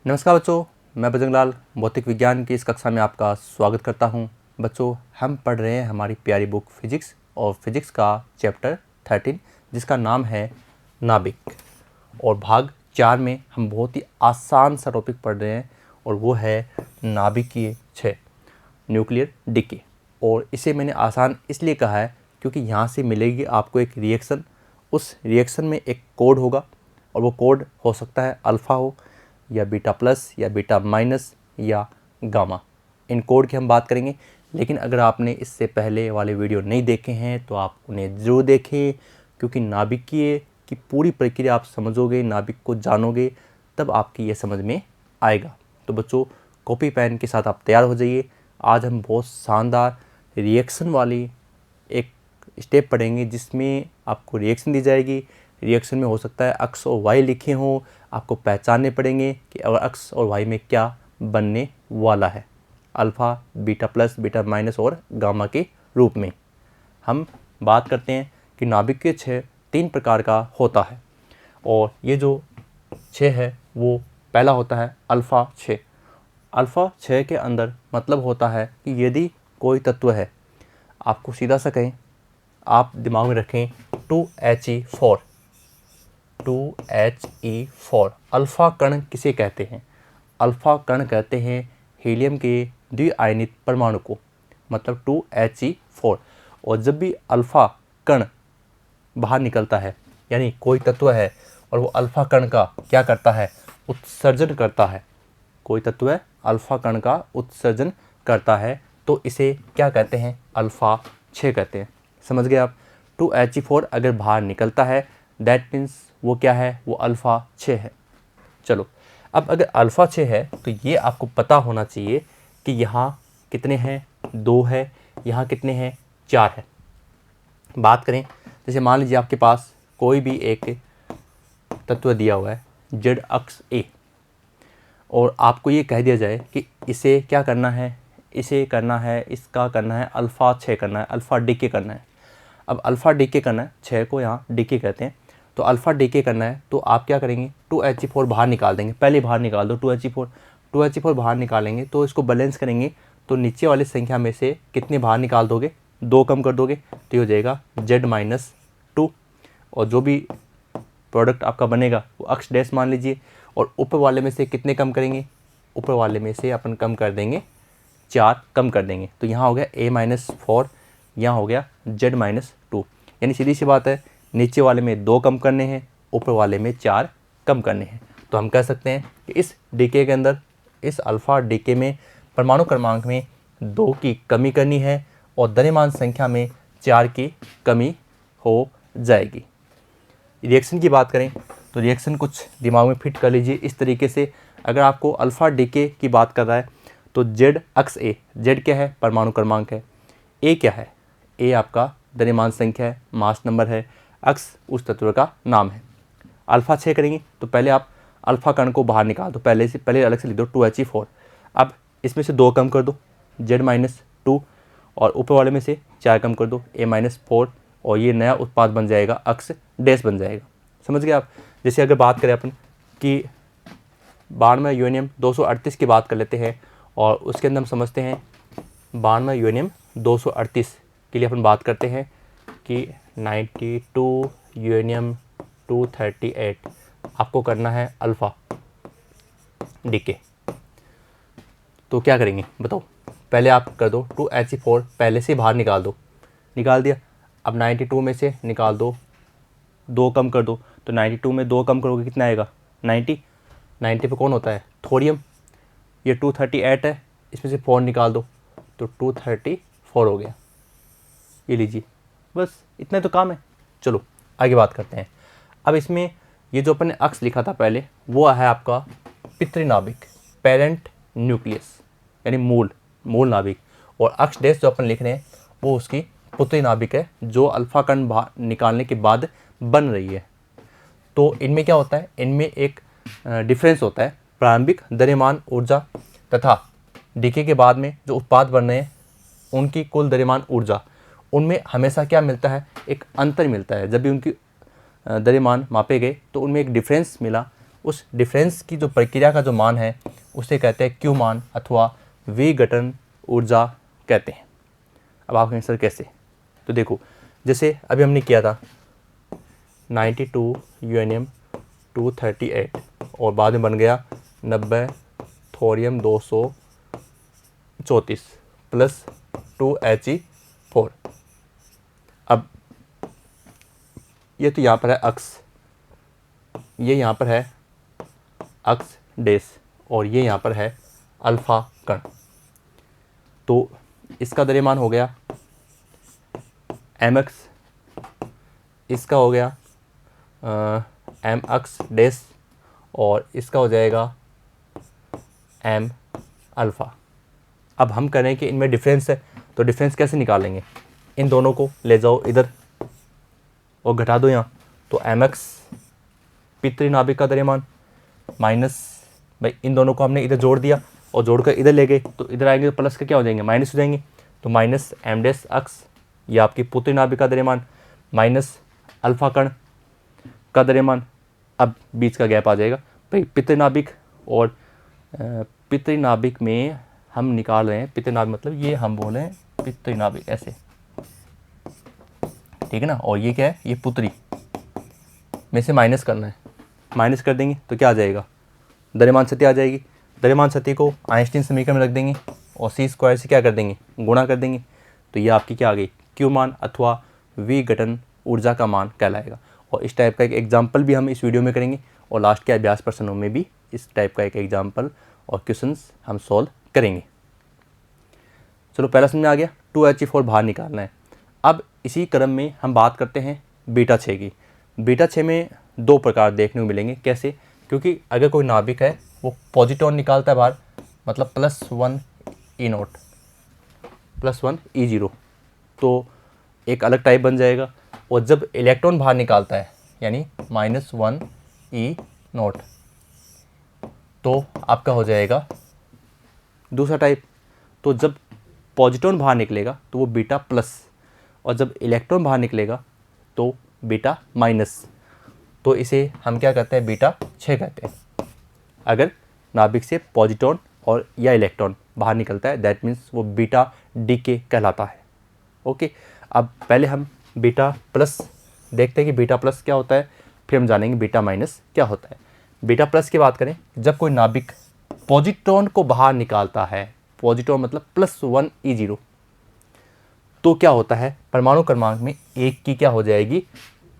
नमस्कार बच्चों, मैं बजरंग लाल भौतिक विज्ञान की इस कक्षा में आपका स्वागत करता हूं। बच्चों, हम पढ़ रहे हैं हमारी प्यारी बुक फिजिक्स और फिजिक्स का चैप्टर 13 जिसका नाम है नाभिक। और भाग 4 में हम बहुत ही आसान सा टॉपिक पढ़ रहे हैं और वो है नाभिकीय क्षय, न्यूक्लियर डिके। और इसे मैंने आसान इसलिए कहा है क्योंकि यहाँ से मिलेगी आपको एक रिएक्शन। उस रिएक्शन में एक कोड होगा और वो कोड हो सकता है अल्फ़ा हो या बीटा प्लस या बीटा माइनस या गामा। इन कोड की हम बात करेंगे, लेकिन अगर आपने इससे पहले वाले वीडियो नहीं देखे हैं तो आप उन्हें ज़रूर देखें, क्योंकि नाभिकीय की पूरी प्रक्रिया आप समझोगे, नाभिक को जानोगे, तब आपकी ये समझ में आएगा। तो बच्चों, कॉपी पेन के साथ आप तैयार हो जाइए। आज हम बहुत शानदार रिएक्शन वाली एक स्टेप पढ़ेंगे जिसमें आपको रिएक्शन दी जाएगी। रिएक्शन में हो सकता है एक्स और वाई लिखे हों, आपको पहचानने पड़ेंगे कि अगर एक्स और वाई में क्या बनने वाला है, alpha, beta plus, beta minus और गामा के रूप में। हम बात करते हैं कि नाभिकीय क्षय 3 प्रकार का होता है और ये जो क्षय है वो पहला होता है अल्फ़ा क्षय। अल्फ़ा क्षय के अंदर मतलब होता है कि यदि कोई तत्व है, आपको सीधा सा कहें, आप दिमाग में रखें 2He4 2He4 अल्फ़ा कण किसे कहते हैं? अल्फ़ा कण कहते हैं हीलियम के द्विआयनित परमाणु को, मतलब 2He4। और जब भी अल्फ़ा कण बाहर निकलता है, यानी कोई तत्व है और वो अल्फ़ा कण का क्या करता है, उत्सर्जन करता है, कोई तत्व है अल्फ़ा कण का उत्सर्जन करता है, तो इसे क्या कहते हैं? अल्फ़ा क्षय कहते हैं। समझ गए आप? 2He4 अगर बाहर निकलता है दैट मीन्स वो क्या है? वो अल्फ़ा क्षय है। चलो, अब अगर अल्फ़ा क्षय है तो ये आपको पता होना चाहिए कि यहाँ कितने हैं? 2 है। यहाँ कितने हैं? 4 है। बात करें, जैसे मान लीजिए आपके पास कोई भी एक तत्व दिया हुआ है जेड अक्ष ए, और आपको ये कह दिया जाए कि इसे क्या करना है? इसे करना है, इसका करना है अल्फ़ा क्षय करना है, अल्फ़ा डीके करना है। अब अल्फ़ा डीके करना है, क्षय को यहाँ डीके कहते हैं, तो अल्फ़ा डीके करना है तो आप क्या करेंगे? 2He4 बाहर निकाल देंगे। पहले बाहर निकाल दो 2He4 बाहर निकालेंगे तो इसको बैलेंस करेंगे, तो नीचे वाली संख्या में से कितने बाहर निकाल दोगे? 2 कम कर दोगे, तो ये हो जाएगा Z-2। और जो भी प्रोडक्ट आपका बनेगा वो अक्ष डैश मान लीजिए, और ऊपर वाले में से कितने कम करेंगे? ऊपर वाले में से अपन कम कर देंगे 4 कम कर देंगे, तो यहाँ हो गया A-4, यहाँ हो गया Z-2। यानी सीधी सी बात है, नीचे वाले में 2 कम करने हैं, ऊपर वाले में 4 कम करने हैं। तो हम कह सकते हैं कि इस डीके के अंदर, इस अल्फ़ा डीके में परमाणु क्रमांक में 2 की कमी करनी है और द्रव्यमान संख्या में 4 की कमी हो जाएगी। रिएक्शन की बात करें तो रिएक्शन कुछ दिमाग में फिट कर लीजिए इस तरीके से। अगर आपको अल्फ़ा डीके की बात कर रहा है तो जेड अक्ष ए, जेड क्या है? परमाणु क्रमांक है। ए क्या है? ए आपका द्रव्यमान संख्या है, मास नंबर है, अक्ष उस तत्व का नाम है। अल्फ़ा क्षय करेंगे तो पहले आप अल्फ़ा कण को बाहर निकाल दो, पहले अलग से लिख दो 2He4। अब इसमें से 2 कम कर दो Z-2, और ऊपर वाले में से 4 कम कर दो A-4, और ये नया उत्पाद बन जाएगा, अक्ष डैश बन जाएगा। समझ गए आप? जैसे अगर बात करें अपन कि 92 यूरेनियम 238 की बात कर लेते हैं, और उसके अंदर हम समझते हैं 92 यूरेनियम 238 के लिए अपन बात करते हैं कि 92 यूरेनियम 238 आपको करना है अल्फ़ा डीके। तो क्या करेंगे बताओ? पहले आप कर दो 2He4 पहले से बाहर निकाल दो, निकाल दिया। अब 92 में से निकाल दो, 2 कम कर दो, तो 92 में 2 कम करोगे कितना आएगा? 90 पे कौन होता है? थोरियम। ये 238 है, इसमें से 4 निकाल दो तो 234 हो गया। ये लीजिए, बस इतना तो काम है। चलो आगे बात करते हैं। अब इसमें ये जो अपन ने अक्ष लिखा था पहले, वो है आपका पितृनाभिक, पेरेंट न्यूक्लियस, यानी मूल नाभिक, और अक्ष डैश जो अपन लिख रहे हैं वो उसकी पुत्री नाभिक है, जो अल्फ़ा कण बाहर निकालने के बाद बन रही है। तो इनमें क्या होता है? इनमें एक डिफरेंस होता है, प्रारंभिक द्रव्यमान ऊर्जा तथा डीके के बाद में जो उत्पाद बन रहे हैं उनकी कुल द्रव्यमान ऊर्जा, उनमें हमेशा क्या मिलता है? एक अंतर मिलता है। जब भी उनकी द्रव्यमान मापे गए तो उनमें एक डिफरेंस मिला, उस डिफरेंस की जो प्रक्रिया का जो मान है उसे कहते हैं क्यू मान अथवा विघटन ऊर्जा कहते हैं। अब आप कहेंगे सर कैसे? तो देखो, जैसे अभी हमने किया था 92 यूरेनियम 238 और बाद में बन गया 90 थोरियम 234 प्लस 2He4। अब ये तो यहाँ पर है अक्स, ये यहाँ पर है अक्स डेस और ये यहाँ पर है अल्फा कण। तो इसका द्रव्यमान हो गया mx, इसका हो गया mx डेस और इसका हो जाएगा m अल्फ़ा। अब हम करें कि इनमें डिफरेंस है, तो डिफरेंस कैसे निकालेंगे? इन दोनों को ले जाओ इधर और घटा दो यहाँ, तो mx पितृ नाभिक का द्रव्यमान माइनस, भाई इन दोनों को हमने इधर जोड़ दिया और जोड़कर इधर ले गए, तो इधर आएंगे तो प्लस का क्या हो जाएंगे? माइनस हो जाएंगे। तो माइनस m डेस अक्स, ये आपकी पुत्री नाभिक का द्रव्यमान माइनस अल्फा कण का द्रव्यमान। अब बीच का गैप आ जाएगा भाई, पितृनाभिक और पितृनाभिक में हम निकाल रहे हैं, पितृनाभिक मतलब ये हम बोले पितृनाभिक ऐसे, ठीक है ना, और ये क्या है? ये पुत्री में से माइनस करना है, माइनस कर देंगे तो क्या आ जाएगा? द्रव्यमान शक्ति आ जाएगी। द्रव्यमान शक्ति को आइंस्टीन समीकरण में रख देंगे और c स्क्वायर से क्या कर देंगे? गुणा कर देंगे। तो ये आपकी क्या आ गई? क्यू मान अथवा विघटन ऊर्जा का मान कहलाएगा। और इस टाइप का एक एग्जाम्पल भी हम इस वीडियो में करेंगे और लास्ट के अभ्यास प्रश्नों में भी इस टाइप का एक एग्जाम्पल और क्वेश्चंस हम सॉल्व करेंगे। चलो पहला समझ में आ गया, 2He4 बाहर निकालना है। अब इसी क्रम में हम बात करते हैं बीटा 6 की। बीटा 6 में दो प्रकार देखने को मिलेंगे। कैसे? क्योंकि अगर कोई नाभिक है वो पॉजिट्रॉन निकालता है बाहर, मतलब +1 E0 +1 E0, तो एक अलग टाइप बन जाएगा। और जब इलेक्ट्रॉन बाहर निकालता है यानी -1 E0, तो आपका हो जाएगा दूसरा टाइप। तो जब पॉजिट्रॉन बाहर निकलेगा तो वो बीटा प्लस, और जब इलेक्ट्रॉन बाहर निकलेगा तो बीटा माइनस। तो इसे हम क्या कहते हैं? बीटा 6 कहते हैं। अगर नाभिक से पॉजिट्रॉन और या इलेक्ट्रॉन बाहर निकलता है, दैट मीन्स वो बीटा डीके कहलाता है। ओके, अब पहले हम बीटा प्लस देखते हैं कि बीटा प्लस क्या होता है, फिर हम जानेंगे बीटा माइनस क्या होता है। बीटा प्लस की बात करें, जब कोई नाभिक पॉजिट्रॉन को बाहर निकालता है, पॉजिट्रॉन मतलब +1 E0, तो क्या होता है? परमाणु क्रमांक में एक की क्या हो जाएगी?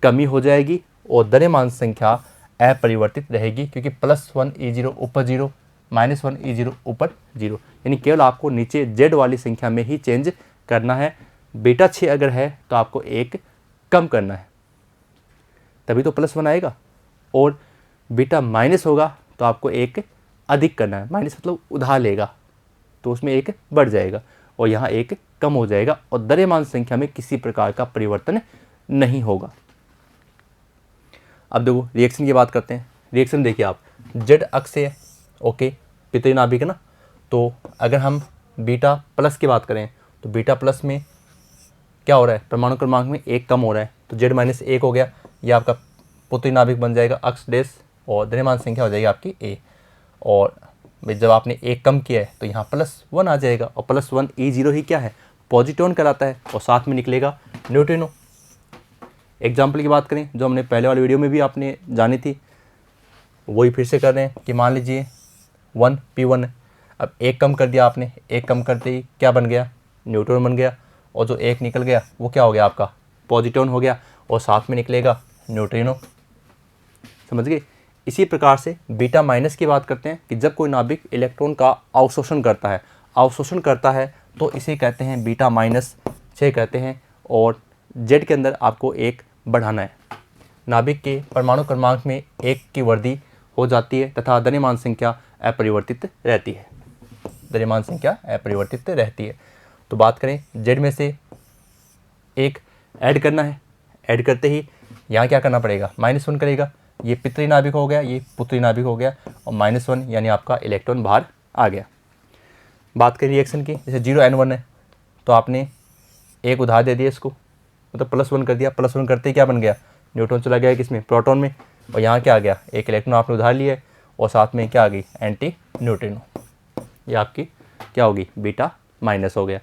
कमी हो जाएगी और द्रव्यमान संख्या अपरिवर्तित रहेगी, क्योंकि +1 E0 ऊपर 0, -1 E0 ऊपर 0, यानी केवल आपको नीचे z वाली संख्या में ही चेंज करना है। बीटा 6 अगर है तो आपको एक कम करना है, तभी तो +1 आएगा। और बीटा माइनस होगा तो आपको एक अधिक करना है, माइनस मतलब उधार लेगा, तो उसमें एक बढ़ जाएगा और यहाँ एक कम हो जाएगा और द्रव्यमान संख्या में किसी प्रकार का परिवर्तन नहीं होगा। अब देखो रिएक्शन की बात करते हैं। रिएक्शन देखिए आप, जेड अक्ष है, ओके, पितृ नाभिक है ना, तो अगर हम बीटा प्लस की बात करें तो बीटा प्लस में क्या हो रहा है? परमाणु क्रमांक में एक कम हो रहा है, तो Z-1 हो गया, ये आपका पुत्री नाभिक बन जाएगा अक्ष डेस और द्रव्यमान संख्या हो जाएगी आपकी A। और जब आपने एक कम किया है तो यहाँ +1 आ जाएगा, और +1 E0 ही क्या है? पॉजिट्रॉन कहलाता है, और साथ में निकलेगा न्यूट्रिनो। एग्जाम्पल की बात करें जो हमने पहले वाली वीडियो में भी आपने जानी थी, वही फिर से कर रहे हैं कि मान लीजिए 1 P1 है। अब एक कम कर दिया आपने, एक कम करते ही क्या बन गया? न्यूट्रॉन बन गया, और जो एक निकल गया वो क्या हो गया? आपका पॉजिट्रॉन हो गया, और साथ में निकलेगा न्यूट्रिनो। समझ गए? इसी प्रकार से बीटा माइनस की बात करते हैं कि जब कोई नाभिक इलेक्ट्रॉन का अवशोषण करता है तो इसे कहते हैं बीटा -6 कहते हैं। और जेड के अंदर आपको एक बढ़ाना है, नाभिक के परमाणु क्रमांक में एक की वृद्धि हो जाती है तथा द्रव्यमान संख्या अपरिवर्तित रहती है। तो बात करें जेड में से एक ऐड करना है, ऐड करते ही यहाँ क्या करना पड़ेगा? -1 करेगा, ये पितृ नाभिक हो गया, ये पुत्री नाभिक हो गया, और -1 यानी आपका इलेक्ट्रॉन बाहर आ गया। बात करें रिएक्शन की, जैसे 0N1 है तो आपने एक उधार दे दिया इसको, मतलब +1 कर दिया, +1 करते ही क्या बन गया? न्यूट्रॉन चला गया किसमें? प्रोटॉन में, और यहाँ क्या आ गया, एक इलेक्ट्रॉन आपने उधार लिया है और साथ में क्या आ गई, एंटी न्यूट्रिनो। ये आपकी क्या होगी, बीटा माइनस हो गया।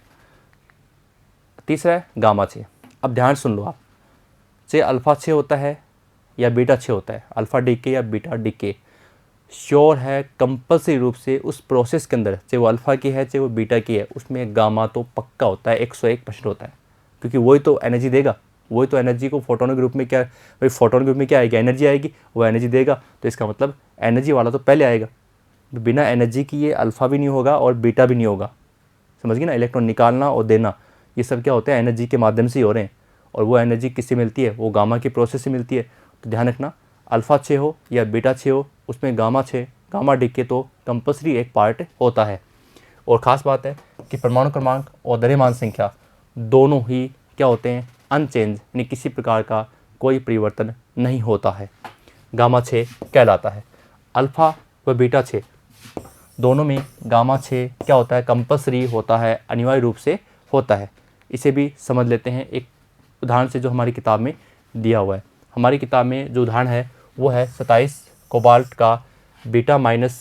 तीसरा है गामा 6। अब ध्यान सुन लो आप, चाहे अल्फ़ा 6 होता है या बीटा 6 होता है, अल्फ़ा डीके या बीटा डीके, श्योर है कंपल्सरी रूप से उस प्रोसेस के अंदर, चाहे वो अल्फ़ा की है चाहे वो बीटा की है, उसमें गामा तो पक्का होता है, 101% होता है, क्योंकि वही तो एनर्जी देगा, वही तो एनर्जी को फोटोन के रूप में क्या, भाई फोटोन के रूप में क्या आएगी, एनर्जी आएगी, वो एनर्जी देगा, तो इसका मतलब एनर्जी वाला तो पहले आएगा। बिना एनर्जी की ये अल्फ़ा भी नहीं होगा और बीटा भी नहीं होगा, समझ गए ना। इलेक्ट्रॉन निकालना और देना ये सब क्या होता है, एनर्जी के माध्यम से ही हो रहे हैं, और वो एनर्जी किससे मिलती है, वो गामा की प्रोसेस से मिलती है। तो ध्यान रखना, अल्फ़ा 6 हो या बीटा 6 हो, उसमें गामा 6 गामा डीके तो कंपल्सरी एक पार्ट होता है। और ख़ास बात है कि परमाणु क्रमांक और द्रव्यमान संख्या दोनों ही क्या होते हैं, अनचेंज, यानी किसी प्रकार का कोई परिवर्तन नहीं होता है, गामा 6 कहलाता है। अल्फ़ा व बीटा 6 दोनों में गामा 6 क्या होता है, कंपल्सरी होता है, अनिवार्य रूप से होता है। इसे भी समझ लेते हैं एक उदाहरण से जो हमारी किताब में दिया हुआ है। हमारी किताब में जो उदाहरण है वो है 27 कोबाल्ट का बीटा माइनस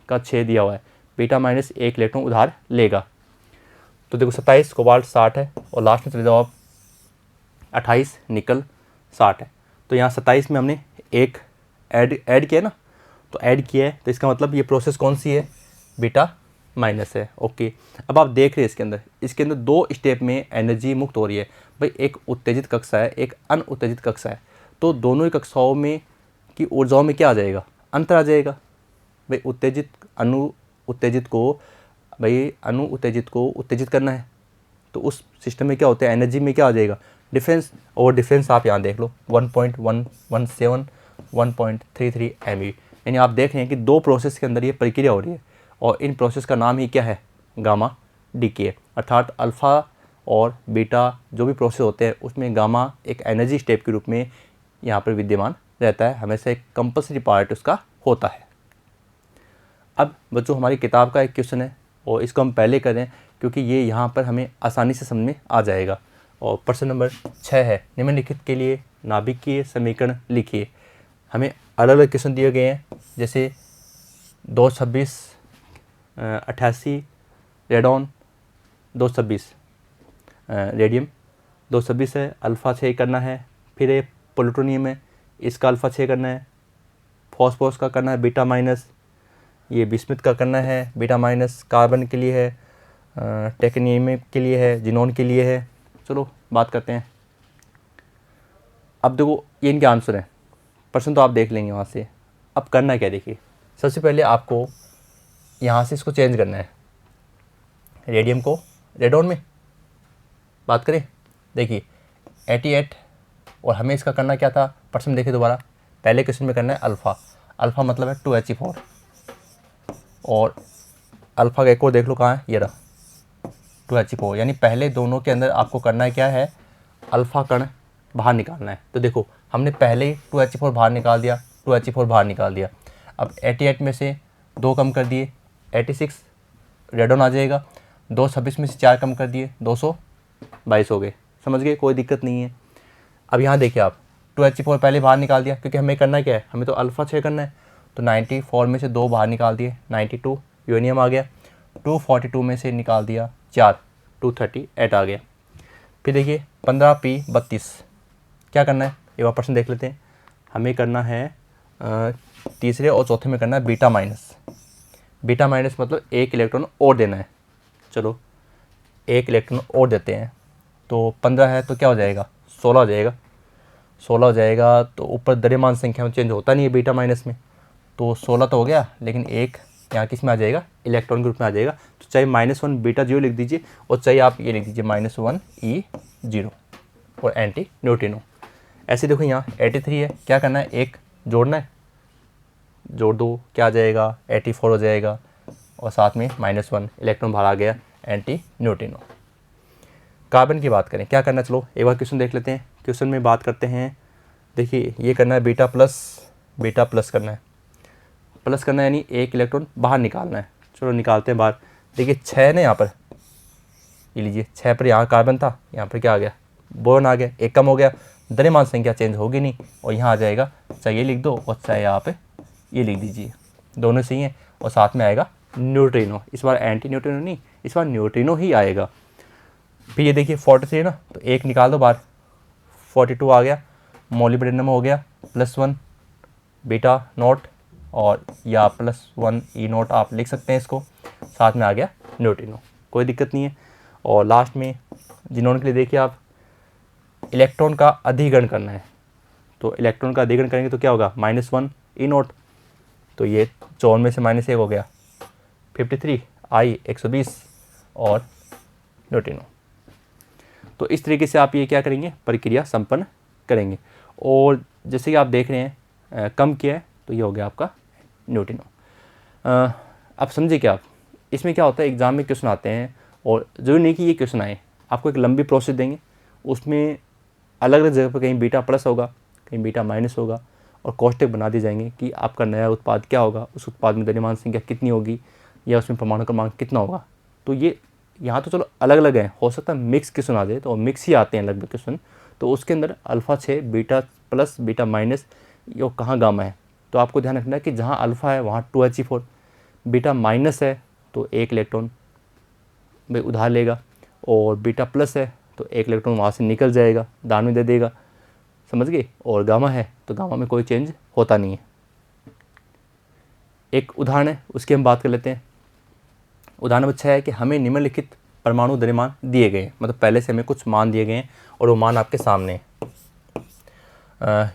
का 6 दिया हुआ है, बीटा माइनस 1 इलेक्ट्रॉन उधार लेगा। तो देखो 27 कोबाल्ट 60 है और लास्ट में चले जाओ आप 28 निकल 60 है। तो यहाँ 27 में हमने एक ऐड किया ना, तो ऐड किया है, तो इसका मतलब ये प्रोसेस कौन सी है, बीटा माइनस है। ओके, अब आप देख रहे हैं इसके अंदर 2 स्टेप में एनर्जी मुक्त हो रही है। भाई एक उत्तेजित कक्षा है, एक अनउत्तेजित कक्षा है, तो दोनों ही कक्षाओं में की ऊर्जाओं में क्या आ जाएगा, अंतर आ जाएगा। भाई अनु उत्तेजित को उत्तेजित करना है, तो उस सिस्टम में क्या होता है, एनर्जी में क्या आ जाएगा, डिफरेंस। और डिफरेंस आप यहाँ देख लो 1.117 1.33 MeV, यानी आप देख रहे हैं कि 2 प्रोसेस के अंदर ये प्रक्रिया हो रही है, और इन प्रोसेस का नाम ही क्या है, गामा डीके। अर्थात अल्फ़ा और बीटा जो भी प्रोसेस होते हैं उसमें गामा एक एनर्जी स्टेप के रूप में यहाँ पर विद्यमान रहता है, हमेशा एक कंपल्सरी पार्ट उसका होता है। अब बच्चों हमारी किताब का एक क्वेश्चन है और इसको हम पहले करें क्योंकि ये यहाँ पर हमें आसानी से समझ में आ जाएगा। और प्रश्न नंबर 6 है, निम्नलिखित के लिए नाभिकीय समीकरण लिखिए। हमें अलग अलग क्वेश्चन दिए गए हैं, जैसे 226 88 रेडॉन 226 रेडियम 226 है, अल्फ़ा 6 करना है, फिर ये प्लूटोनियम है, इसका अल्फ़ा 6 करना है, फॉस्फोरस का करना है बीटा माइनस, ये बिस्मिथ का करना है बीटा माइनस, कार्बन के लिए है, टेक्नियम के लिए है, जिनोन के लिए है। चलो बात करते हैं। अब देखो ये इनके आंसर हैं, प्रश्न तो आप देख लेंगे वहाँ से। अब करना क्या, देखिए सबसे पहले आपको यहाँ से इसको चेंज करना है, रेडियम को रेडॉन में बात करें। देखिए 88 और हमें इसका करना क्या था, प्रश्न देखिए दोबारा, पहले क्वेश्चन में करना है अल्फ़ा मतलब है 2He4, और अल्फ़ा का एक और देख लो कहाँ है, ये रहा 2He4, यानी पहले दोनों के अंदर आपको करना है क्या है, अल्फ़ा कण बाहर निकालना है। तो देखो हमने पहले ही 2He4 बाहर निकाल दिया, 2He4 बाहर निकाल दिया। अब 88 में से 2 कम कर दिए 86 रेडॉन आ जाएगा, 226 में से 4 कम कर दिए 222 हो गए, समझ गए, कोई दिक्कत नहीं है। अब यहाँ देखिए आप 2He4 पहले बाहर निकाल दिया, क्योंकि हमें करना क्या है, हमें तो अल्फ़ा 6 करना है, तो 94 में से 2 बाहर निकाल दिए 92 यूरेनियम आ गया, 242 में से निकाल दिया 4 238 आ गया। फिर देखिए 15P32 क्या करना है, एक बार प्रश्न देख लेते हैं। हमें करना है तीसरे और चौथे में करना है बीटा माइनस। बीटा माइनस मतलब 1 इलेक्ट्रॉन और देना है। चलो 1 इलेक्ट्रॉन और देते हैं, तो 15 है तो क्या हो जाएगा, 16 हो जाएगा। 16 हो जाएगा तो ऊपर द्रव्यमान संख्या में चेंज होता नहीं है बीटा माइनस में, तो 16 तो हो गया, लेकिन एक यहाँ किस में आ जाएगा, इलेक्ट्रॉन ग्रुप में आ जाएगा। तो चाहे -1 बीटा 0 लिख दीजिए, और चाहे आप ये लिख दीजिए -1 E0 और एंटी न्यूट्रिनो। ऐसे देखो यहाँ 83 है, क्या करना है, एक जोड़ना है, जोड़ दो क्या आ जाएगा 84 हो जाएगा, और साथ में -1 इलेक्ट्रॉन बाहर आ गया एंटी न्यूट्रिनो। कार्बन की बात करें, क्या करना है, चलो एक बार क्वेश्चन देख लेते हैं। क्वेश्चन में बात करते हैं, देखिए ये करना है बीटा प्लस करना है, प्लस करना है यानी 1 इलेक्ट्रॉन बाहर निकालना है। चलो निकालते हैं बाहर। देखिए 6 ना यहाँ पर, ये लीजिए 6 पर यहाँ कार्बन था, यहाँ पर क्या आ गया, बोरॉन आ गया, एक कम हो गया, द्रव्यमान संख्या चेंज होगी नहीं, और यहाँ आ जाएगा चाहे ये लिख दो और चाहे आप ये लिख दीजिए, दोनों सही हैं। और साथ में आएगा न्यूट्रिनो, इस बार एंटी न्यूट्रिनो नहीं, इस बार न्यूट्रिनो ही आएगा। फिर ये देखिए 43 है ना, तो एक निकाल दो बाहर, 42 आ गया, मोलिब्डेनम हो गया +1 बीटा नोट, और या +1 ई नोट आप लिख सकते हैं इसको, साथ में आ गया न्यूट्रिनो, कोई दिक्कत नहीं है। और लास्ट में जिनोन के लिए देखिए आप, इलेक्ट्रॉन का अधिग्रहण करना है, तो इलेक्ट्रॉन का अधिग्रहण करेंगे तो क्या होगा -1 ई नोट, तो ये 54 में से -1 हो गया, 53 आई 120 और न्यूट्रिनो। तो इस तरीके से आप ये क्या करेंगे, प्रक्रिया संपन्न करेंगे। और जैसे कि आप देख रहे हैं कम किया है, तो ये हो गया आपका न्यूट्रिनो। अब समझिए क्या आप, इसमें क्या होता है, एग्ज़ाम में क्वेश्चन आते हैं, और ज़रूरी नहीं कि ये क्वेश्चन आए, आपको एक लंबी प्रोसेस देंगे, उसमें अलग अलग जगह पर कहीं बीटा प्लस होगा, कहीं बीटा माइनस होगा, और कोष्टक बना दिए जाएंगे कि आपका नया उत्पाद क्या होगा, उस उत्पाद में द्रव्यमान संख्या कितनी होगी, या उसमें परमाणु क्रमांक कितना होगा। तो ये यहाँ तो चलो अलग अलग हैं, हो सकता है मिक्स क्वेश्चन आ जाए, तो मिक्स ही आते हैं लगभग क्वेश्चन, तो उसके अंदर alpha 6 beta plus beta minus ये कहाँ गामा है, तो आपको ध्यान रखना है कि जहाँ अल्फ़ा है वहाँ 2He4, बीटा माइनस है तो 1 इलेक्ट्रॉन भाई उधार लेगा, और बीटा प्लस है तो 1 इलेक्ट्रॉन वहाँ से निकल जाएगा, दान में दे देगा, समझ गए। और गामा है तो गामा में कोई चेंज होता नहीं है। एक उदाहरण है उसकी हम बात कर लेते हैं। उदाहरण अच्छा है कि हमें निम्नलिखित परमाणु द्रव्यमान दिए गए हैं, मतलब पहले से हमें कुछ मान दिए गए हैं और वो मान आपके सामने हैं,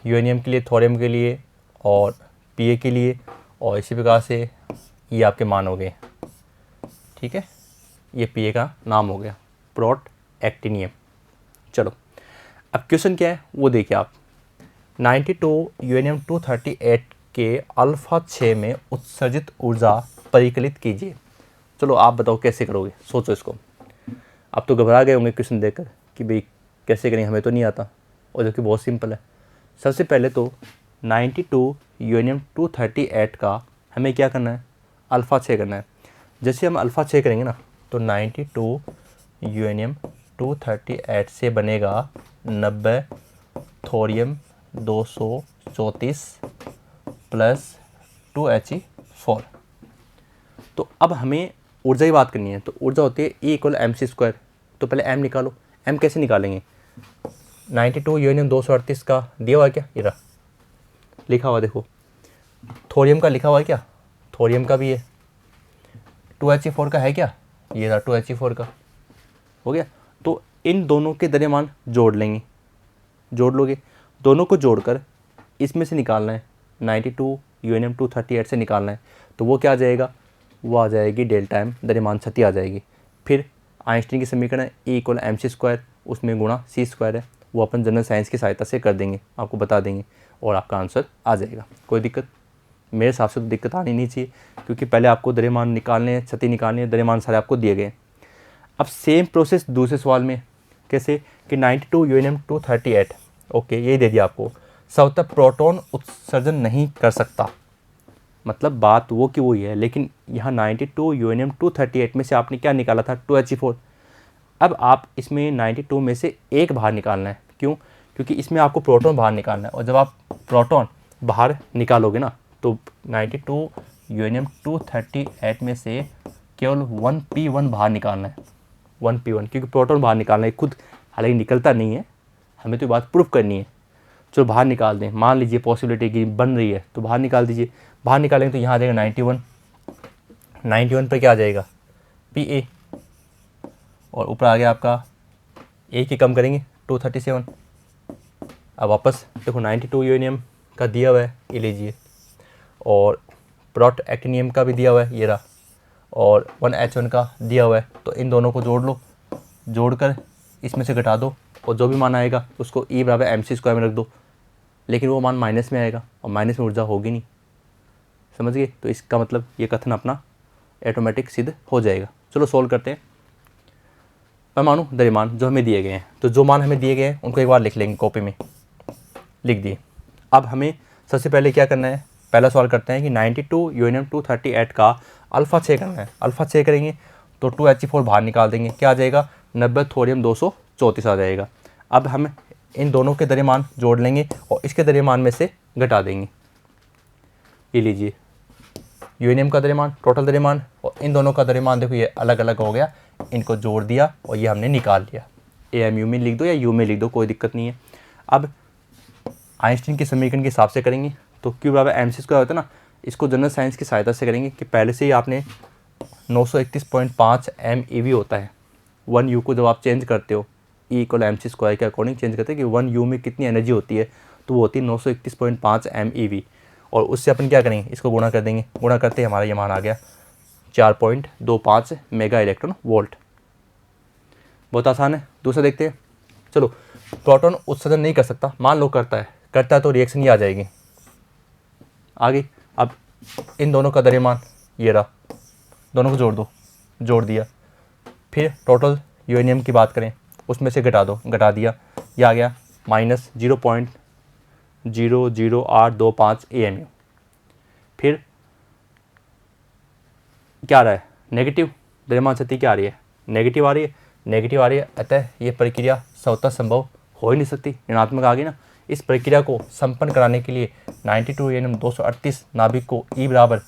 यूरेनियम के लिए, थोरियम के लिए और Pa के लिए, और इसी प्रकार से ये आपके मान हो गए, ठीक है। ये Pa का नाम हो गया, प्रोट एक्टिनियम। चलो अब क्वेश्चन क्या है वो देखिए आप, 92 यूरेनियम 238 के अल्फ़ा 6 में उत्सर्जित ऊर्जा परिकलित कीजिए। चलो आप बताओ कैसे करोगे, सोचो इसको। आप तो घबरा गए होंगे क्वेश्चन देखकर कि भाई कैसे करें, हमें तो नहीं आता, और जो कि बहुत सिंपल है। सबसे पहले तो 92 यूरेनियम 238 का हमें क्या करना है, अल्फ़ा 6 करना है। जैसे हम अल्फ़ा 6 करेंगे ना, तो 92 यूरेनियम 238 से बनेगा 90 थोरियम 234 प्लस 2He4। तो अब हमें ऊर्जा की बात करनी है, तो ऊर्जा होती है E = mc²। तो पहले m निकालो, m कैसे निकालेंगे, 92 यूरेनियम 238 का दिया हुआ है क्या, ये रहा लिखा हुआ, देखो थोरियम का लिखा हुआ है क्या, थोरियम का भी है, 2He4 का है क्या, ये रहा 2He4 का, हो गया। तो इन दोनों के द्रव्यमान जोड़ लेंगे, जोड़ लोगे, दोनों को जोड़कर इसमें से निकालना है, 92 यूरेनियम 238 से निकालना है, तो वो क्या आ जाएगा, वो आ जाएगी डेल्टा m, द्रव्यमान क्षति आ जाएगी। फिर आइंस्टीन की समीकरण है E = mc², उसमें गुणा c² है, वो अपन जनरल साइंस की सहायता से कर देंगे, आपको बता देंगे, और आपका आंसर आ जाएगा। कोई दिक्कत मेरे हिसाब से तो दिक्कत आनी नहीं चाहिए, क्योंकि पहले आपको द्रव्यमान निकालने हैं, क्षति निकालनी है, द्रव्यमान सारे आपको दिए गए। अब सेम प्रोसेस दूसरे सवाल में कैसे कि 92 यूरेनियम 238, ओके ये दे दिया आपको, स्वतः प्रोटॉन उत्सर्जन नहीं कर सकता, मतलब बात वो की वही है, लेकिन यहाँ 92 यूरेनियम 238 में से आपने क्या निकाला था, 2He4। अब आप इसमें 92 में से एक बाहर निकालना है, क्यों, क्योंकि इसमें आपको प्रोटॉन बाहर निकालना है, और जब आप प्रोटॉन बाहर निकालोगे ना, तो 92 यूरेनियम 238 में से केवल 1p1 बाहर निकालना है, 1p1, क्योंकि प्रोटॉन बाहर निकालना है खुद, हालांकि निकलता नहीं है, हमें तो बात प्रूफ करनी है। चलो बाहर निकाल दें, मान लीजिए पॉसिबिलिटी की बन रही है तो बाहर निकाल दीजिए। बाहर निकालेंगे तो यहाँ आ जाएगा 91, 91 पर क्या आ जाएगा, Pa, और ऊपर आ गया आपका A की कम करेंगे 237। अब वापस देखो 92 यूरेनियम का दिया हुआ है, ये लीजिए, और प्रोट एक्टिनियम का भी दिया हुआ है, ये रहा, और 1H1 का दिया हुआ है, तो इन दोनों को जोड़ लो, जोड़कर इसमें से घटा दो, और जो भी मान आएगा उसको E = mc² में रख दो, लेकिन वो मान माइनस में आएगा, और माइनस में ऊर्जा होगी नहीं, समझ गए। तो इसका मतलब ये कथन अपना ऑटोमेटिक सिद्ध हो जाएगा। चलो सोल्व करते हैं। परमाणु द्रव्यमान जो हमें दिए गए हैं, तो जो मान हमें दिए गए हैं उनको एक बार लिख लेंगे, कॉपी में लिख दिए। अब हमें सबसे पहले क्या करना है, पहला सवाल करते हैं कि 92 यूरेनियम 238 का अल्फ़ा 6 करना है। अल्फ़ा 6 करेंगे तो 2He4 बाहर निकाल देंगे, क्या आ जाएगा, 90 थोरियम 234 आ जाएगा। अब हम इन दोनों के द्रव्यमान जोड़ लेंगे और इसके द्रव्यमान में से घटा देंगे। ये लीजिए यूरेनियम का द्रव्यमान, टोटल द्रव्यमान, और इन दोनों का द्रव्यमान देखो ये अलग अलग हो गया, इनको जोड़ दिया और ये हमने निकाल लिया। AMU में लिख दो या U में लिख दो, कोई दिक्कत नहीं है। अब आइंस्टीन के समीकरण के हिसाब से करेंगे तो Q बराबर mc² होता है ना, इसको जनरल साइंस की सहायता से करेंगे कि पहले से ही आपने 931.5 MeV होता है। 1 U को जब आप चेंज करते हो E = mc² के अकॉर्डिंग चेंज करते हैं कि 1 U में कितनी एनर्जी होती है, तो वो होती है 931.5 MeV। और उससे अपन क्या करेंगे, इसको गुणा कर देंगे, गुणा करते हमारा ये मान आ गया 4.25 मेगा इलेक्ट्रॉन वोल्ट। बहुत आसान है। दूसरा देखते हैं। चलो, प्रोटॉन उत्सर्जन नहीं कर सकता, मान लो करता है तो रिएक्शन ये आ जाएगी आगे। अब इन दोनों का द्रव्यमान ये रहा, दोनों को जोड़ दो, जोड़ दिया। फिर टोटल यूरेनियम की बात करें, उसमें से घटा दो, घटा दिया, ये आ गया -0.00825 AMU। फिर क्या आ रहा है, नेगेटिव द्रव्यमान शक्ति क्या आ रही है, नेगेटिव आ रही है, नेगेटिव आ रही है। अतः ये प्रक्रिया स्वतः संभव हो ही नहीं सकती, ऋणात्मक आ गई ना। इस प्रक्रिया को संपन्न कराने के लिए 92 यूरेनियम 238 नाभिक को E बराबर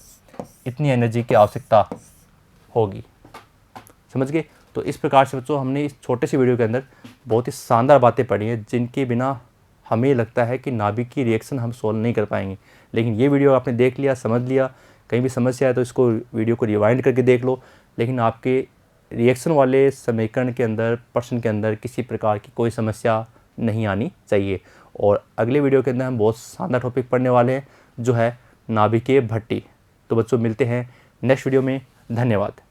इतनी एनर्जी की आवश्यकता होगी। समझ गए। तो इस प्रकार से बच्चों हमने इस छोटे से वीडियो के अंदर बहुत ही शानदार बातें पढ़ी हैं, जिनके बिना हमें लगता है कि नाभिक की रिएक्शन हम सोल्व नहीं कर पाएंगे। लेकिन ये वीडियो आपने देख लिया, समझ लिया, कहीं भी समस्या है तो इसको वीडियो को रिवाइंड करके देख लो। लेकिन आपके रिएक्शन वाले समीकरण के अंदर, प्रश्न के अंदर किसी प्रकार की कोई समस्या नहीं आनी चाहिए। और अगले वीडियो के अंदर हम बहुत शानदार टॉपिक पढ़ने वाले हैं, जो है नाभिकीय भट्टी। तो बच्चों मिलते हैं नेक्स्ट वीडियो में। धन्यवाद।